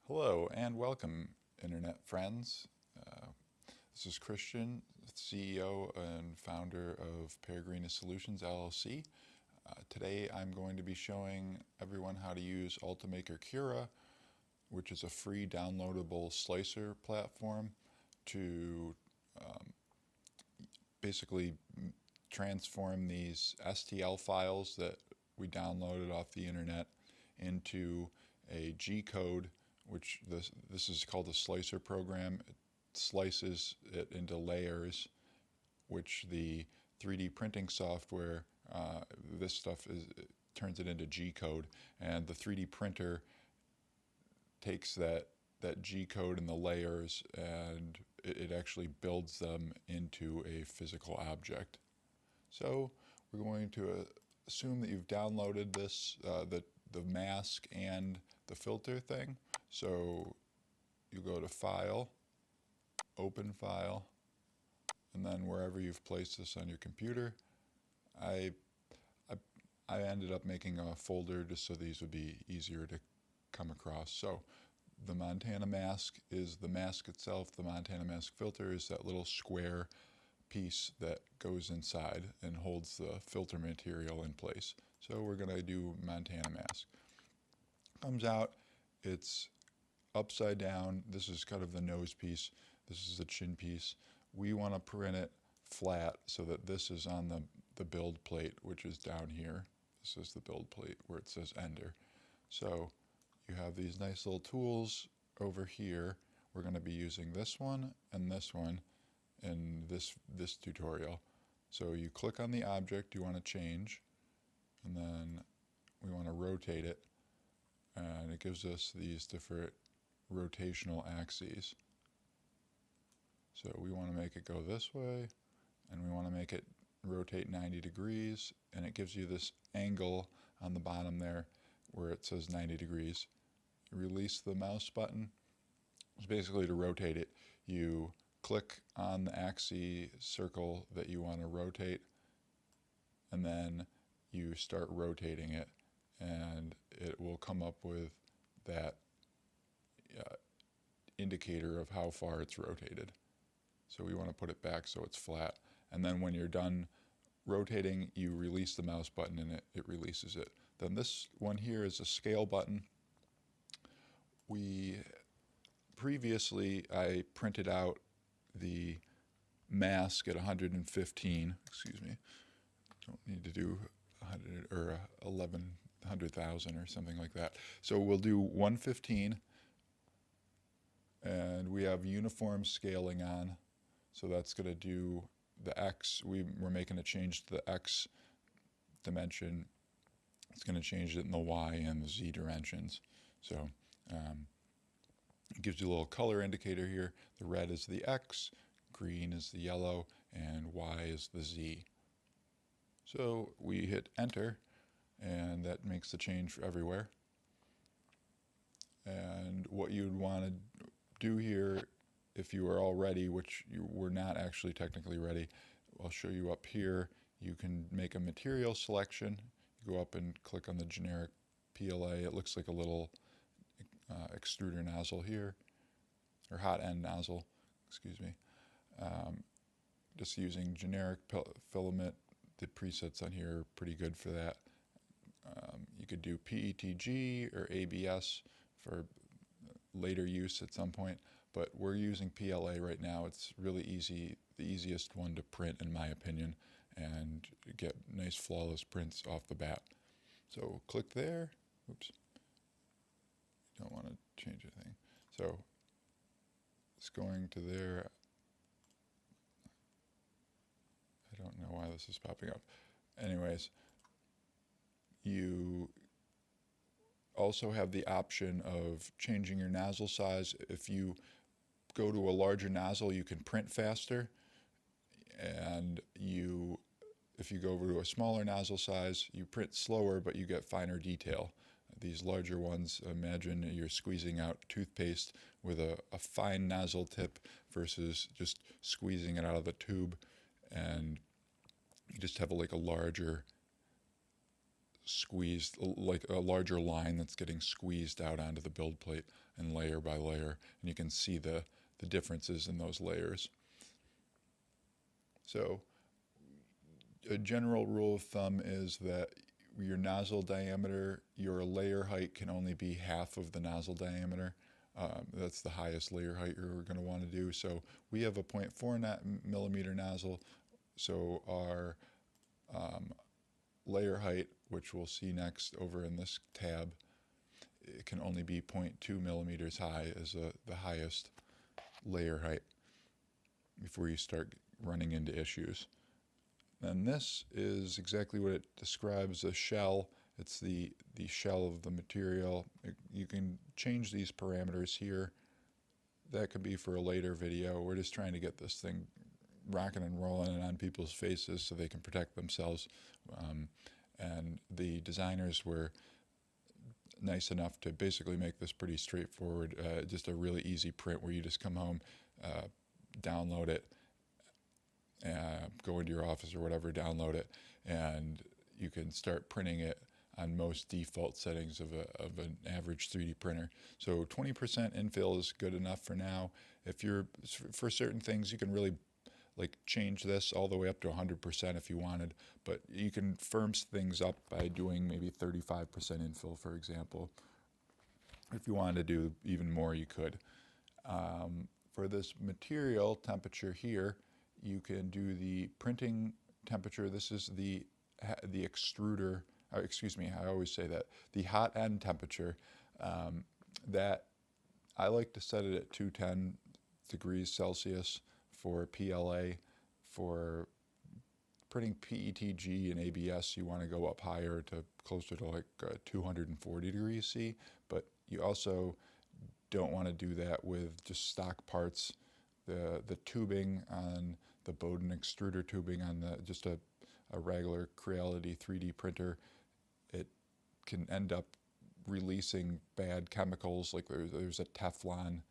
Hello and welcome, Internet friends. This is Christian, CEO and founder of Peregrina Solutions, LLC. Today I'm going to be showing everyone how to use Ultimaker Cura, which is a free downloadable slicer platform to basically transform these STL files that we downloaded off the internet into a G-code, which this is called a slicer program. It slices it into layers, which the 3D printing software, this stuff turns it into G-code, and the 3D printer takes that G-code and the layers, and it actually builds them into a physical object. So we're going to assume that you've downloaded this, the mask and the filter thing. So you go to File, Open File, and then wherever you've placed this on your computer. I ended up making a folder just so these would be easier to come across. So the Montana mask is the mask itself. The Montana mask filter is that little square piece that goes inside and holds the filter material in place. So we're going to do Montana mask. Comes out, it's upside down. This is kind of the nose piece. This is the chin piece. We want to print it flat so that this is on the build plate, which is down here. This is the build plate where it says Ender. So you have these nice little tools over here. We're going to be using this one and this one in this tutorial. So you click on the object you want to change, and then we want to rotate it, and it gives us these different rotational axes. So we want to make it go this way, and we want to make it rotate 90 degrees, and it gives you this angle on the bottom there where it says 90 degrees. You release the mouse button. It's basically to rotate it. You click on the axis circle that you want to rotate, and then you start rotating it, and it will come up with that indicator of how far it's rotated. So we want to put it back so it's flat, and then when you're done rotating, you release the mouse button and it releases it. Then this one here is a scale button. Previously I printed out the mask at 115, excuse me, don't need to do 100 or 1,100,000 or something like that. So we'll do 115, and we have uniform scaling on, so that's going to do the X. We're making a change to the X dimension. It's going to change it in the Y and the Z dimensions. So it gives you a little color indicator here. The red is the X, green is the yellow, and Y is the Z. So we hit enter, and that makes the change for everywhere. And what you'd want to do here, if you are all ready, which you were not actually technically ready, I'll show you up here. You can make a material selection. You go up and click on the generic PLA. It looks like a little extruder nozzle here, or hot end nozzle, excuse me. Just using generic filament. The presets on here are pretty good for that. You could do PETG or ABS for later use at some point, but we're using PLA right now. It's really easy, the easiest one to print in my opinion, and get nice flawless prints off the bat. So click there. Oops. Don't want to change anything. So it's going to there. I don't know why this is popping up. Anyways, you also have the option of changing your nozzle size. If you go to a larger nozzle, you can print faster, and if you go over to a smaller nozzle size, you print slower, but you get finer detail. These larger ones, imagine you're squeezing out toothpaste with a fine nozzle tip versus just squeezing it out of the tube, and you just have like a larger squeezed, like a larger line that's getting squeezed out onto the build plate. and layer by layer, and you can see the differences in those layers. So a general rule of thumb is that your nozzle diameter, your layer height can only be half of the nozzle diameter. That's the highest layer height you're going to want to do. So we have a 0.4 millimeter nozzle, so our layer height, which we'll see next over in this tab, it can only be 0.2 millimeters high as the highest layer height before you start running into issues. And this is exactly what it describes, a shell. It's the shell of the material. You can change these parameters here. That could be for a later video. We're just trying to get this thing rocking and rolling and on people's faces so they can protect themselves. And the designers were nice enough to basically make this pretty straightforward, just a really easy print where you just come home, download it, go into your office or whatever, download it, and you can start printing it on most default settings of an average 3D printer. So 20% infill is good enough for now. If you're, for certain things, you can really like change this all the way up to 100% if you wanted, but you can firm things up by doing maybe 35% infill, for example. If you wanted to do even more, you could. For this material temperature here, you can do the printing temperature. This is the extruder, excuse me, I always say that, the hot end temperature. That I like to set it at 210 degrees Celsius for PLA. For printing PETG and ABS, you want to go up higher to closer to like 240 degrees C, but you also don't want to do that with just stock parts. The tubing on the Bowden extruder tubing on just a regular Creality 3D printer, it can end up releasing bad chemicals. Like there's a Teflon,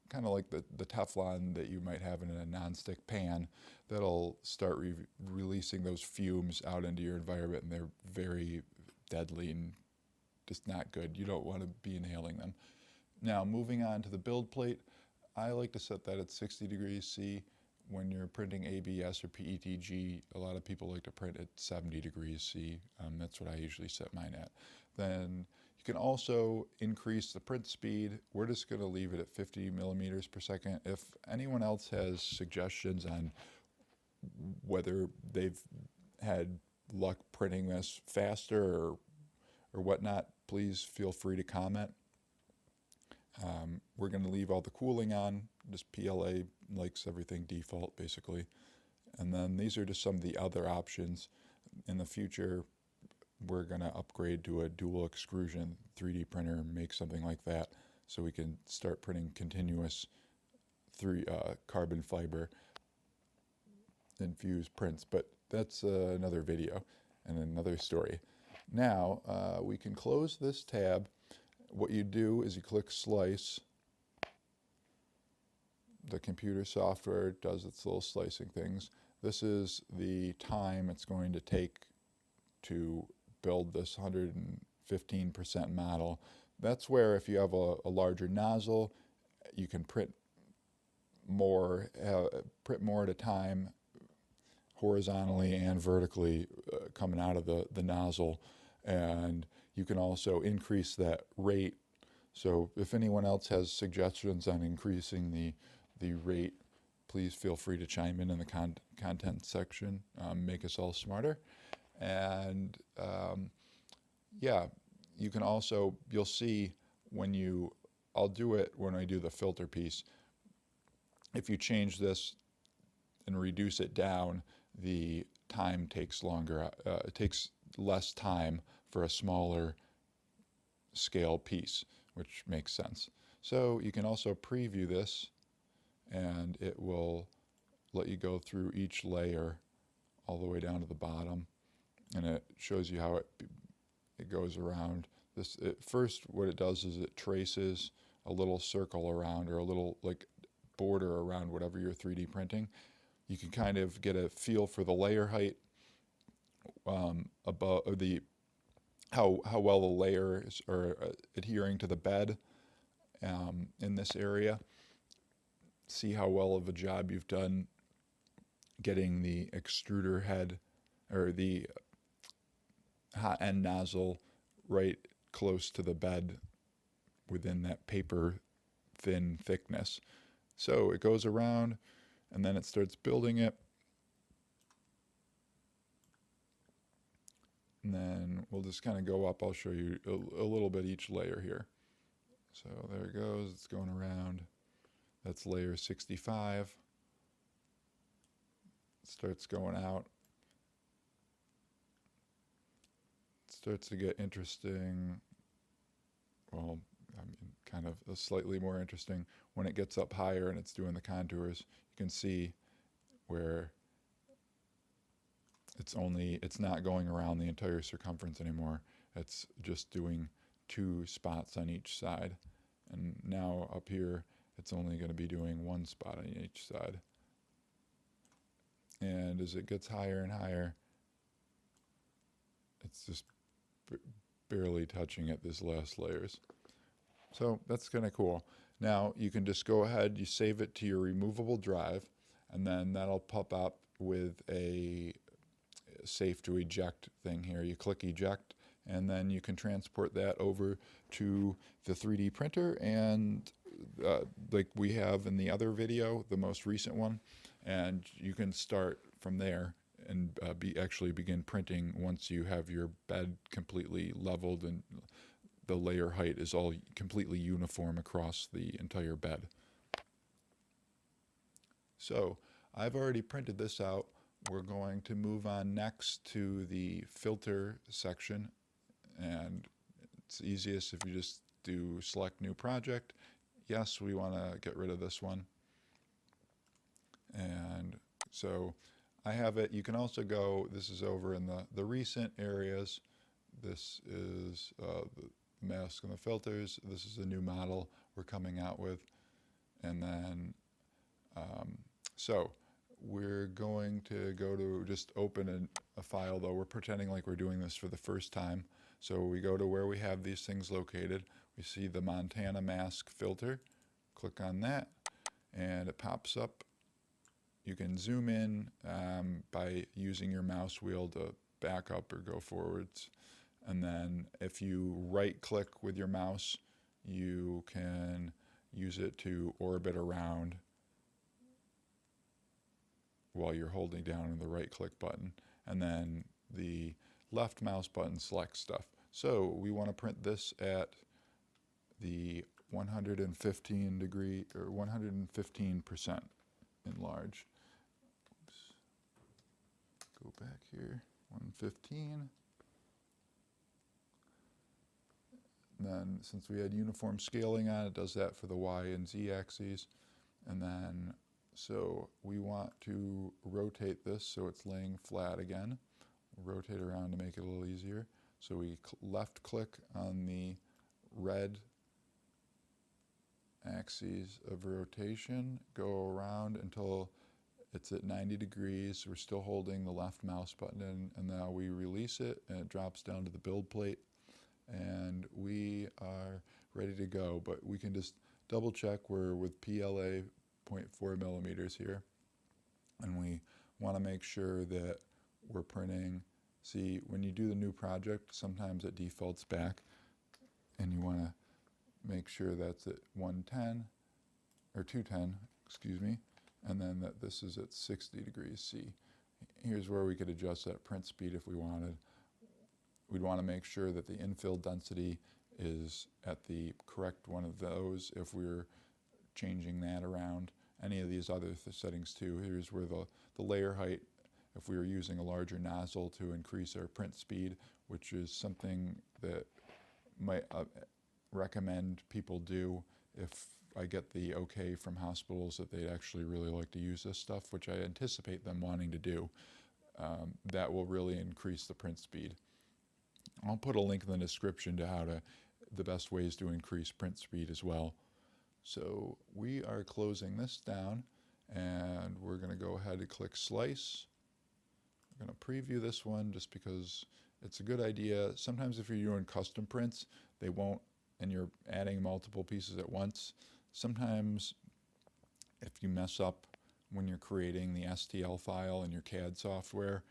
kind of like the Teflon that you might have in a nonstick pan, that'll start releasing those fumes out into your environment, and they're very deadly and just not good. You don't want to be inhaling them. Now, moving on to the build plate, I like to set that at 60 degrees C. When you're printing ABS or PETG, a lot of people like to print at 70 degrees C. That's what I usually set mine at. Then you can also increase the print speed. We're just going to leave it at 50 millimeters per second. If anyone else has suggestions on whether they've had luck printing this faster or whatnot, please feel free to comment. We're going to leave all the cooling on. Just PLA likes everything default, basically. And then these are just some of the other options. In the future, we're going to upgrade to a dual extrusion 3D printer, make something like that, so we can start printing continuous carbon fiber infused prints. But that's another video and another story. Now, we can close this tab. What you do is you click slice. The computer software does its little slicing things. This is the time it's going to take to build this 115% model. That's where if you have a larger nozzle, you can print more at a time, horizontally and vertically coming out of the nozzle. And you can also increase that rate. So if anyone else has suggestions on increasing the rate, please feel free to chime in the content section, make us all smarter. And yeah, you can also, you'll see I'll do it when I do the filter piece. If you change this and reduce it down, the time takes longer. It takes less time for a smaller scale piece, which makes sense. So you can also preview this, and it will let you go through each layer all the way down to the bottom, and it shows you how it goes around. First, what it does is it traces a little circle around, or a little like border around whatever you're 3D printing. You can kind of get a feel for the layer height, how well the layers are adhering to the bed, in this area. See how well of a job you've done getting the extruder head or the hot end nozzle right close to the bed within that paper thin thickness. So it goes around and then it starts building it. And then we'll just kind of go up. I'll show you a little bit each layer here. So there it goes. It's going around. That's layer 65. It starts going out. It starts to get interesting. Well, I mean, kind of slightly more interesting when it gets up higher and it's doing the contours. You can see where it's not going around the entire circumference anymore. It's just doing 2 spots on each side. And now up here, it's only going to be doing 1 spot on each side. And as it gets higher and higher, it's just barely touching at this last layers. So that's kind of cool. Now you can just go ahead, you save it to your removable drive, and then that'll pop up with a safe to eject thing here. You click eject, and then you can transport that over to the 3D printer, and like we have in the other video, the most recent one, and you can start from there and actually begin printing once you have your bed completely leveled and the layer height is all completely uniform across the entire bed. So I've already printed this out. We're going to move on next to the filter section, and it's easiest if you just do select new project. Yes, we want to get rid of this one. And so I have it. You can also go, this is over in the recent areas. This is the mask and the filters. This is a new model we're coming out with. And then, so we're going to go to just open a file, though we're pretending like we're doing this for the first time. So we go to where we have these things located. We see the Montana mask filter. Click on that and it pops up. You can zoom in by using your mouse wheel to back up or go forwards. And then if you right click with your mouse, you can use it to orbit around while you're holding down the right click button. And then the left mouse button selects stuff. So we want to print this at the 115 degree or 115% enlarge. Oops. Go back here, 115. And then since we had uniform scaling on, it does that for the Y and Z axes. And then, so we want to rotate this so it's laying flat again. We'll rotate around to make it a little easier. So we left click on the red axes of rotation, go around until it's at 90 degrees. We're still holding the left mouse button in, and now we release it and it drops down to the build plate. And we are ready to go, but we can just double check we're with PLA 0.4 millimeters here. And we want to make sure that we're printing. See, when you do the new project, sometimes it defaults back, and you want to make sure that's at 110 or 210, excuse me, and then that this is at 60 degrees C. Here's where we could adjust that print speed if we wanted. We'd want to make sure that the infill density is at the correct one of those if we're changing that around. Any of these other settings too. Here's where the layer height, if we were using a larger nozzle to increase our print speed, which is something that might recommend people do if I get the okay from hospitals that they'd actually really like to use this stuff, which I anticipate them wanting to do. That will really increase the print speed. I'll put a link in the description to the best ways to increase print speed as well. So we are closing this down, and we're going to go ahead and click slice. I'm going to preview this one just because it's a good idea. Sometimes if you're doing custom prints, they won't and you're adding multiple pieces at once, sometimes if you mess up when you're creating the STL file in your CAD software,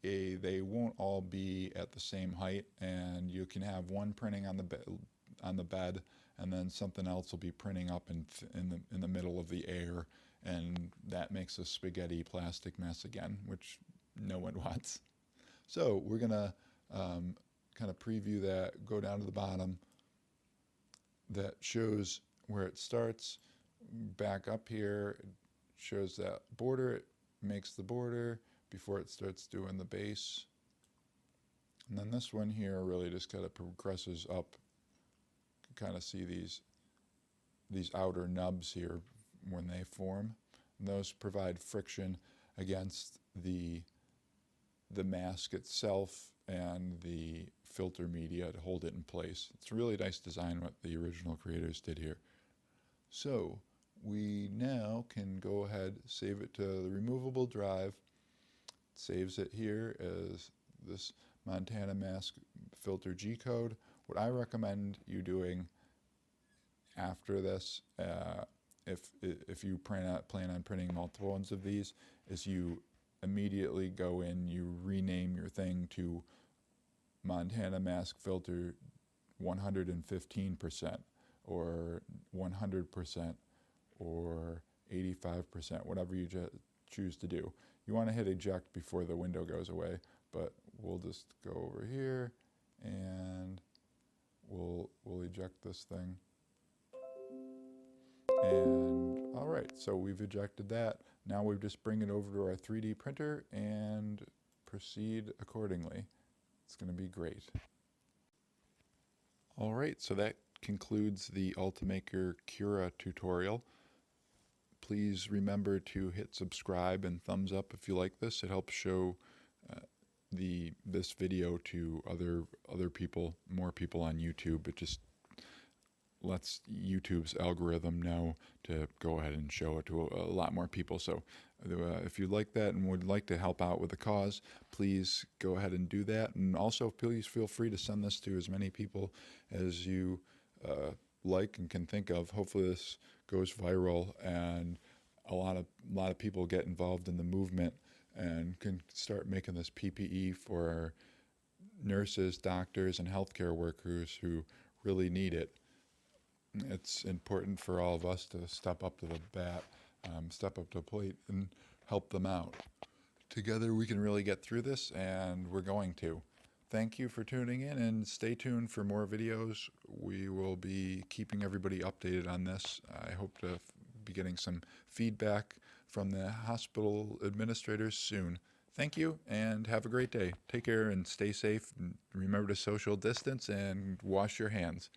they won't all be at the same height, and you can have one printing on the bed, and then something else will be printing up in the middle of the air, and that makes a spaghetti plastic mess again, which no one wants. So we're gonna kind of preview that, go down to the bottom. That shows where it starts. Back up here, it shows that border. It makes the border before it starts doing the base. And then this one here really just kind of progresses up. You can kind of see these outer nubs here when they form. And those provide friction against the mask itself and the filter media to hold it in place. It's a really nice design what the original creators did here. So we now can go ahead, save it to the removable drive. It saves it here as this Montana mask filter G code. What I recommend you doing after this, if you plan on printing multiple ones of these, is you immediately go in, you rename your thing to Montana mask filter 115% or 100% or 85%, whatever you choose to do. You want to hit eject before the window goes away, but we'll just go over here and we'll eject this thing. And all right, so we've ejected that. Now we just bring it over to our 3D printer and proceed accordingly. It's going to be great. All right, so that concludes the Ultimaker Cura tutorial. Please remember to hit subscribe and thumbs up if you like this. It helps show this video to other people, more people on YouTube. It just lets YouTube's algorithm know to go ahead and show it to a lot more people. So if you like that and would like to help out with the cause, please go ahead and do that. And also, please feel free to send this to as many people as you like and can think of. Hopefully this goes viral and a lot of people get involved in the movement and can start making this PPE for our nurses, doctors, and healthcare workers who really need it. It's important for all of us to step up to the bat, step up to the plate, and help them out. Together we can really get through this, and we're going to. Thank you for tuning in, and stay tuned for more videos. We will be keeping everybody updated on this. I hope to be getting some feedback from the hospital administrators soon. Thank you, and have a great day. Take care and stay safe. And remember to social distance and wash your hands.